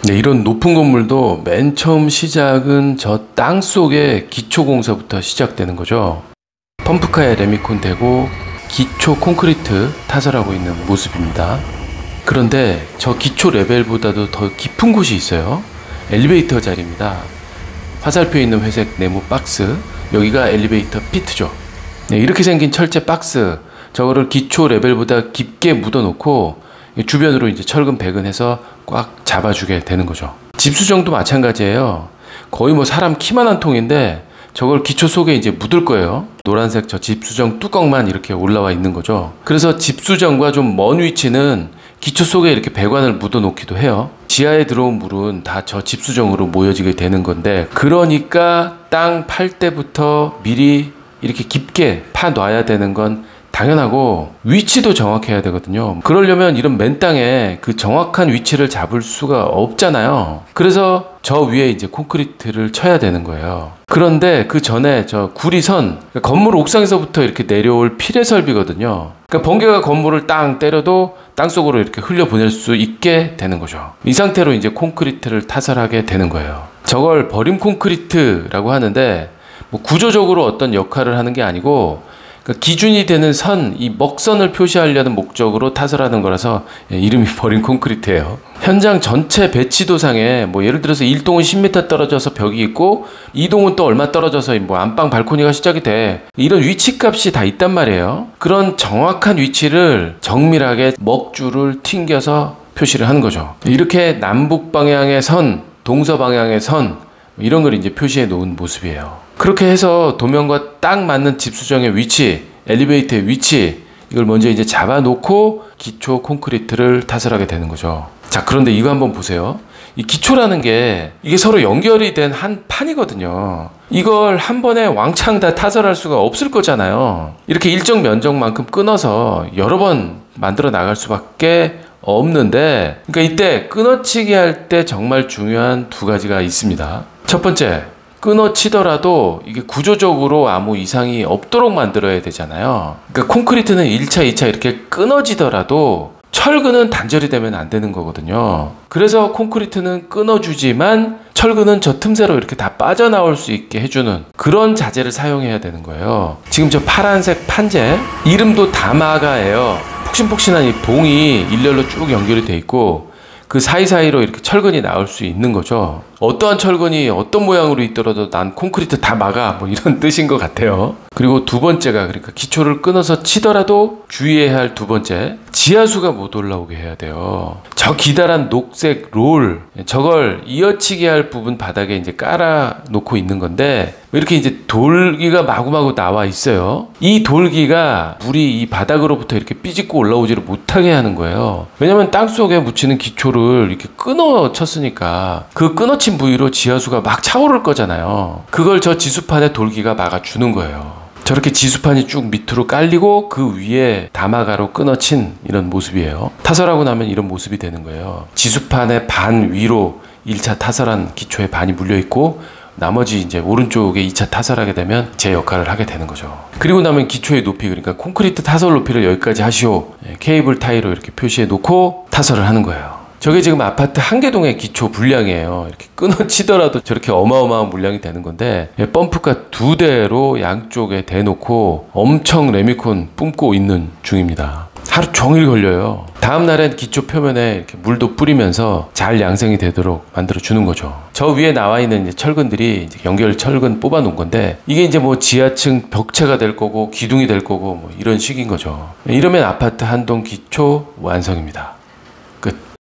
네, 이런 높은 건물도 맨 처음 시작은 저 땅 속의 기초 공사부터 시작되는 거죠. 펌프카에 레미콘 대고 기초 콘크리트 타설하고 있는 모습입니다. 그런데 저 기초 레벨보다도 더 깊은 곳이 있어요. 엘리베이터 자리입니다. 화살표 있는 회색 네모 박스, 여기가 엘리베이터 피트죠. 네, 이렇게 생긴 철제 박스, 저거를 기초 레벨보다 깊게 묻어 놓고 주변으로 이제 철근 배근해서 꽉 잡아주게 되는 거죠. 집수정도 마찬가지예요. 거의 뭐 사람 키만한 통인데 저걸 기초 속에 이제 묻을 거예요. 노란색 저 집수정 뚜껑만 이렇게 올라와 있는 거죠. 그래서 집수정과 좀 먼 위치는 기초 속에 이렇게 배관을 묻어 놓기도 해요. 지하에 들어온 물은 다 저 집수정으로 모여지게 되는 건데, 그러니까 땅 팔 때부터 미리 이렇게 깊게 파 놔야 되는 건 당연하고, 위치도 정확해야 되거든요. 그러려면 이런 맨 땅에 그 정확한 위치를 잡을 수가 없잖아요. 그래서 저 위에 이제 콘크리트를 쳐야 되는 거예요. 그런데 그 전에 저 구리선, 그러니까 건물 옥상에서부터 이렇게 내려올 피레 설비거든요. 그러니까 번개가 건물을 땅 때려도 땅속으로 이렇게 흘려보낼 수 있게 되는 거죠. 이 상태로 이제 콘크리트를 타설하게 되는 거예요. 저걸 버림 콘크리트라고 하는데, 뭐 구조적으로 어떤 역할을 하는 게 아니고, 그러니까 기준이 되는 선, 이 먹선을 표시하려는 목적으로 타설하는 거라서 이름이 버림 콘크리트예요. 현장 전체 배치도상에 뭐 예를 들어서 1동은 10m 떨어져서 벽이 있고 2동은 또 얼마 떨어져서 뭐 안방 발코니가 시작이 돼. 이런 위치값이 다 있단 말이에요. 그런 정확한 위치를 정밀하게 먹줄을 튕겨서 표시를 하는 거죠. 이렇게 남북 방향의 선, 동서 방향의 선, 이런 걸 이제 표시해 놓은 모습이에요. 그렇게 해서 도면과 딱 맞는 집수정의 위치, 엘리베이터의 위치, 이걸 먼저 이제 잡아 놓고 기초 콘크리트를 타설하게 되는 거죠. 자, 그런데 이거 한번 보세요. 이 기초라는 게 이게 서로 연결이 된 한 판이거든요. 이걸 한 번에 왕창 다 타설할 수가 없을 거잖아요. 이렇게 일정 면적만큼 끊어서 여러 번 만들어 나갈 수밖에 없는데, 그러니까 이때 끊어치기 할 때 정말 중요한 두 가지가 있습니다. 첫 번째, 끊어치더라도 이게 구조적으로 아무 이상이 없도록 만들어야 되잖아요. 그러니까 콘크리트는 1차, 2차 이렇게 끊어지더라도 철근은 단절이 되면 안 되는 거거든요. 그래서 콘크리트는 끊어주지만 철근은 저 틈새로 이렇게 다 빠져나올 수 있게 해주는 그런 자재를 사용해야 되는 거예요. 지금 저 파란색 판재, 이름도 다마가예요. 폭신폭신한 이 봉이 일렬로 쭉 연결이 돼 있고, 그 사이사이로 이렇게 철근이 나올 수 있는 거죠. 어떠한 철근이 어떤 모양으로 있더라도 난 콘크리트 다 막아, 뭐 이런 뜻인 것 같아요. 그리고 두 번째가, 그러니까 기초를 끊어서 치더라도 주의해야 할 두 번째, 지하수가 못 올라오게 해야 돼요. 저 기다란 녹색 롤, 저걸 이어치게 할 부분 바닥에 이제 깔아 놓고 있는 건데, 이렇게 이제 돌기가 마구마구 나와 있어요. 이 돌기가 물이 이 바닥으로부터 이렇게 삐집고 올라오지를 못하게 하는 거예요. 왜냐면 땅속에 묻히는 기초를 이렇게 끊어 쳤으니까 그 끊어친 부위로 지하수가 막 차오를 거잖아요. 그걸 저 지수판에 돌기가 막아주는 거예요. 저렇게 지수판이 쭉 밑으로 깔리고 그 위에 다마가로 끊어친 이런 모습이에요. 타설하고 나면 이런 모습이 되는 거예요. 지수판의 반 위로 1차 타설한 기초에 반이 물려 있고, 나머지 이제 오른쪽에 2차 타설하게 되면 제 역할을 하게 되는 거죠. 그리고 나면 기초의 높이, 그러니까 콘크리트 타설 높이를 여기까지 하시오, 케이블 타이로 이렇게 표시해 놓고 타설을 하는 거예요. 저게 지금 아파트 한 개 동의 기초 분량이에요. 이렇게 끊어치더라도 저렇게 어마어마한 물량이 되는 건데, 펌프카 2대로 양쪽에 대놓고 엄청 레미콘 뿜고 있는 중입니다. 하루 종일 걸려요. 다음 날엔 기초 표면에 이렇게 물도 뿌리면서 잘 양생이 되도록 만들어 주는 거죠. 저 위에 나와 있는 이제 철근들이 이제 연결 철근 뽑아 놓은 건데, 이게 이제 뭐 지하층 벽체가 될 거고 기둥이 될 거고 뭐 이런 식인 거죠. 이러면 아파트 한 동 기초 완성입니다. 끝.